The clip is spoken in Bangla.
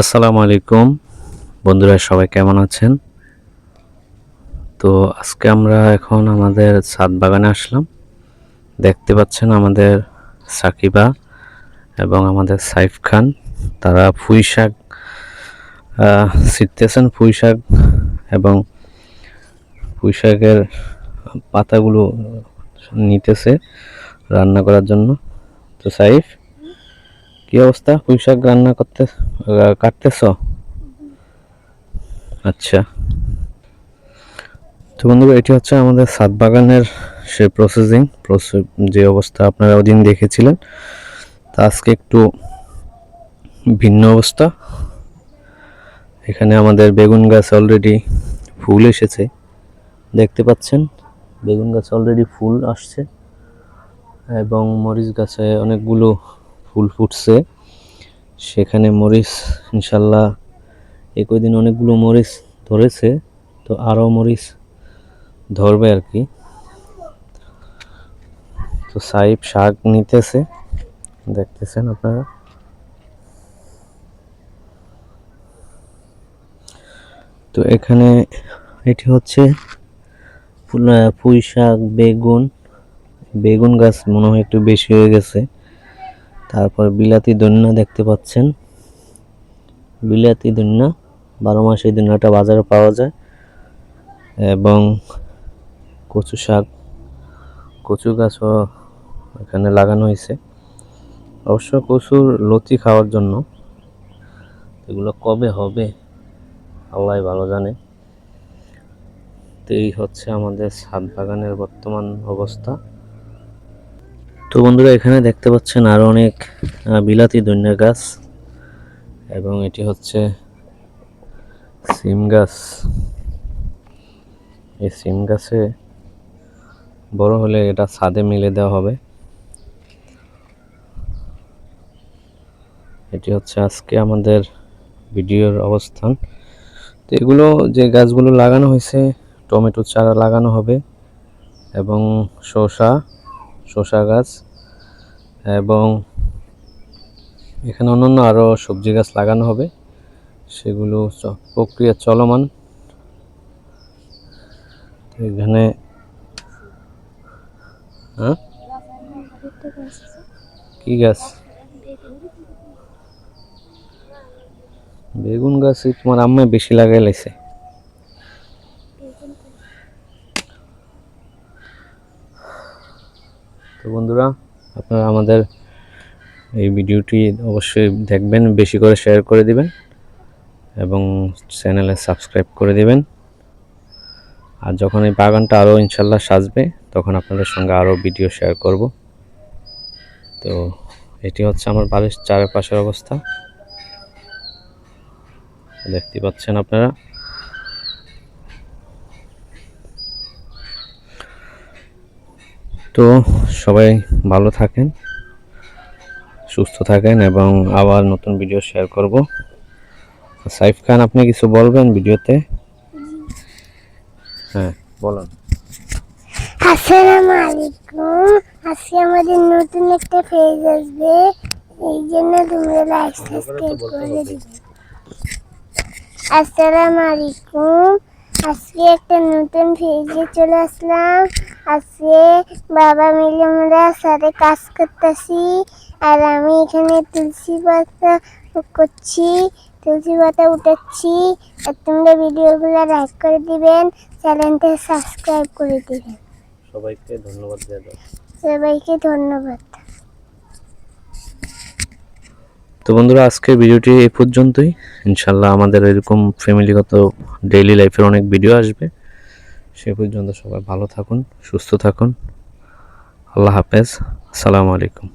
আসসালামু আলাইকুম বন্ধুরা, সবাই কেমন আছেন? তো আজকে আমরা এখন আমাদের ছাদ বাগানে আসলাম। দেখতে পাচ্ছেন আমাদের সাকিবা এবং আমাদের সাইফ খান, তারা পুঁই শাক ছিঁড়তেছেন। পুঁই শাক এবং পুঁই শাকের পাতাগুলো নিতেছে রান্না করার জন্য। তো সাইফ, কি অবস্থা? পুঁই শাক রান্না করতে কাটতেছ? আচ্ছা। তো বন্ধুরা, এটি হচ্ছে আমাদের ছাদ বাগানের সে যে অবস্থা আপনারা ওদিন দেখেছিলেন, তা আজকে একটু ভিন্ন অবস্থা। এখানে আমাদের বেগুন গাছ অলরেডি ফুল এসেছে, দেখতে পাচ্ছেন। বেগুন গাছ অলরেডি ফুল আসছে এবং মরিচ গাছে অনেকগুলো ফুল ফুটছে। সেখানে মরিচ ইনশাল্লাহ এই কয়দিন অনেকগুলো মরিচ ধরেছে, তো আরও মরিচ ধরবে আর কি। তো সাইফ শাক নিতেছে, দেখতেছেন আপনারা। তো এখানে এটি হচ্ছে পুঁই শাক, বেগুন গাছ মনে হয় একটু বেশি হয়ে গেছে। তারপর বিলাতি ধনিয়া দেখতে পাচ্ছেন, বিলাতি ধনিয়া 12 মাস এই ধনিয়াটা বাজারে পাওয়া যায়। এবং কচু শাক, কচু গাছও এখানে লাগানো হয়েছে, অবশ্য কচুর লতি খাওয়ার জন্য। এগুলো কবে হবে আল্লাহ ভালো জানে। তো এই হচ্ছে আমাদের ছাদ বাগানের বর্তমান অবস্থা। তো বন্ধুরা, এখানে দেখতে পাচ্ছেন আরো অনেক বিলাতি ধনিয়া গাছ এবং এটি হচ্ছে সিম গাছ। এই সিম গাছে বড় হলে এটা ছাদে মিলে দেওয়া হবে। এটি হচ্ছে আজকে আমাদের ভিডিওর অবস্থান। তো এগুলো যে গাছগুলো লাগানো হয়েছে, টমেটো চারা লাগানো হবে এবং শসা গাছ এবং এখানে অন্যান্য আরও সবজি গাছ লাগানো হবে। সেগুলো প্রক্রিয়া চলমান। এখানে কি গাছ? বেগুন গাছ তোমার আম্মা বেশি লাগাই লাইছে। তো বন্ধুরা, আপনারা আমাদের এই ভিডিওটি অবশ্যই দেখবেন, বেশি করে শেয়ার করে দিবেন এবং চ্যানেলে সাবস্ক্রাইব করে দিবেন। আর যখন এই বাগানটা আরও ইনশাল্লাহ সাজবে, তখন আপনাদের সঙ্গে আরও ভিডিও শেয়ার করব। তো এটি হচ্ছে আমার বাড়ির চারপাশের অবস্থা, দেখতে পাচ্ছেন আপনারা। তো সবাই ভালো থাকেন, সুস্থ থাকেন এবং আবার নতুন ভিডিও শেয়ার করব। সাইফ খান, আপনি কিছু বলবেন ভিডিওতে? হ্যাঁ, বলুন। আসসালামু আলাইকুম। আজকে আমাদের নতুন একটা পেজ আসবে, এই জন্য তোমরা লাইক সাবস্ক্রাইব করে দিবে। আসসালামু আলাইকুম। আজকে একটা নতুন পেজে চলে আসলাম। আজকে বাবা মিলে আমরা সাথে কাজ করতেছি, আর আমি এখানে তুলসী পাতা করছি, তুলসী পাতা উঠাচ্ছি। আর তোমরা ভিডিওগুলো লাইক করে দিবেন, চ্যানেলটা সাবস্ক্রাইব করে দিবেন। সবাইকে ধন্যবাদ দিয়ে দাও। সবাইকে ধন্যবাদ। তো বন্ধুরা, আজকের ভিডিওটি এই পর্যন্তই। ইনশাল্লাহ আমাদের এরকম ফ্যামিলিগত ডেইলি লাইফের অনেক ভিডিও আসবে। সে পর্যন্ত সবাই ভালো থাকুন, সুস্থ থাকুন। আল্লাহ হাফেজ। আসসালামু আলাইকুম।